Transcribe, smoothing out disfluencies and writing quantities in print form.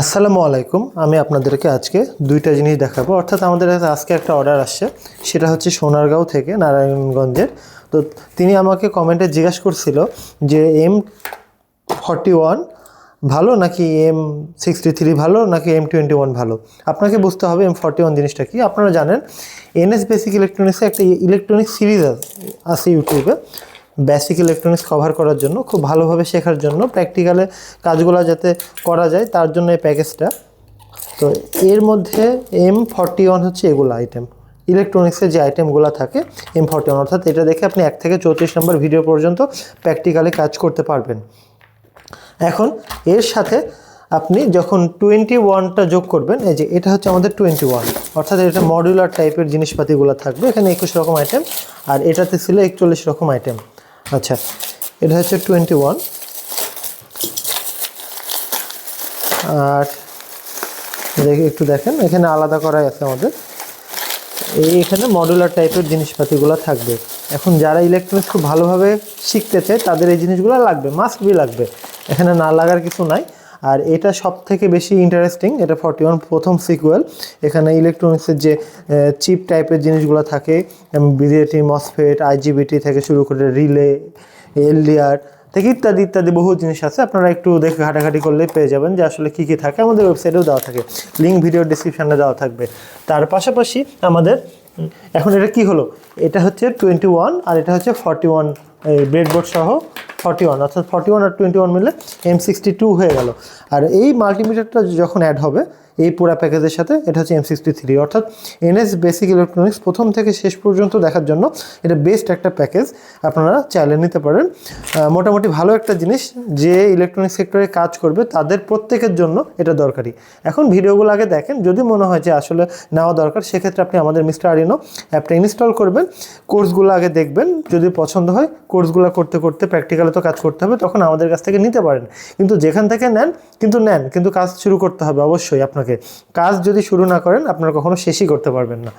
আসসালামু আলাইকুম। আমি আপনাদেরকে আজকে দুইটা জিনিস দেখাবো, অর্থাৎ আমাদের কাছে আজকে একটা অর্ডার আসছে, সেটা হচ্ছে সোনারগাঁও থেকে, নারায়ণগঞ্জের। তো তিনি আমাকে কমেন্টে জিজ্ঞাসা করছিল যে M41 ভালো নাকি M63 ভালো নাকি M21 ভালো। আপনাকে বুঝতে হবে M41 জিনিসটা কি। আপনারা জানেন এনএস বেসিক ইলেকট্রনিক্সে একটা ইলেকট্রনিক সিরিজ আছে ইউটিউবে, বেসিক ইলেকট্রনিক্স কভার করার জন্য, খুব ভালোভাবে শেখার জন্য, প্র্যাকটিক্যালে কাজগুলো যাতে করা যায় তার জন্য এই প্যাকেজটা। তো এর মধ্যে M41 হচ্ছে এগুলো আইটেম, ইলেকট্রনিক্সের যে আইটেমগুলো থাকে M41, অর্থাৎ এটা দেখে আপনি 1 থেকে 34 নম্বর ভিডিও পর্যন্ত প্র্যাকটিক্যালি কাজ করতে পারবেন। এখন এর সাথে আপনি যখন 21টা যোগ করবেন, এই যে এটা হচ্ছে আমাদের 21, অর্থাৎ এটা মডিউলার টাইপের জিনিসপাতিগুলো থাকবে। এখানে 21 রকম আইটেম, আর এটাতে ছিল 41 রকম আইটেম। আচ্ছা, এটা হচ্ছে 21। আর একটু দেখেন, এখানে আলাদা করাই আছে আমাদের। এখানে মডুলার টাইপের জিনিসপাতিগুলো থাকবে। এখন যারা ইলেকট্রনিক্স খুব ভালোভাবে শিখতে চায় তাদের এই জিনিসগুলো লাগবে, মাস্ট বি লাগবে, এখানে না লাগার কিছু নাই। আর এটা সব থেকে বেশি ইন্টারেস্টিং, এটা 41 প্রথম সিকুয়েল। এখানে ইলেকট্রনিক্সের যে চিপ টাইপের জিনিসগুলো থাকে, বিজেটি, মসফেট, আইজিবিটি থেকে শুরু করে রিলে, এলডিআর থেকে ইত্যাদি ইত্যাদি বহু জিনিস আছে। আপনারা একটু দেখে ঘাটাঘাটি করলেই পেয়ে যাবেন যে আসলে কী কী থাকে। আমাদের ওয়েবসাইটেও দেওয়া থাকে, লিঙ্ক ভিডিও ডিসক্রিপশানে দেওয়া থাকবে। তার পাশাপাশি আমাদের এখন এটা কি হলো, এটা হচ্ছে 21 আর এটা হচ্ছে 41, এই ব্রেডবোর্ড সহ 41, অর্থাৎ 41 আর 21 মিলে M62 হয়ে গেল। আর এই মাল্টিমিটারটা যখন অ্যাড হবে এই পুরো প্যাকেজের সাথে, এটা হচ্ছে M63, অর্থাৎ এনএস বেসিক ইলেকট্রনিক্স প্রথম থেকে শেষ পর্যন্ত দেখার জন্য এটা বেস্ট একটা প্যাকেজ, আপনারা চাইলে নিতে পারেন। মোটামুটি ভালো একটা জিনিস, যে ইলেকট্রনিক্স সেক্টরে কাজ করবে তাদের প্রত্যেকের জন্য এটা দরকারি। এখন ভিডিওগুলো আগে দেখেন, যদি মনে হয় যে আসলে নেওয়া দরকার, সেক্ষেত্রে আপনি আমাদের মিস্টার আরিনো অ্যাপটা ইনস্টল করবেন, কোর্সগুলো আগে দেখবেন, যদি পছন্দ হয় কোর্সগুলো করতে করতে প্র্যাকটিক্যালে তো কাজ করতে হবে, তখন আমাদের কাছ থেকে নিতে পারেন। কিন্তু যেখান থেকে নেন কিন্তু কাজ শুরু করতে হবে অবশ্যই। আপনাকে কাজ যদি শুরু না করেন আপনারা কখনো শেষই করতে পারবেন না।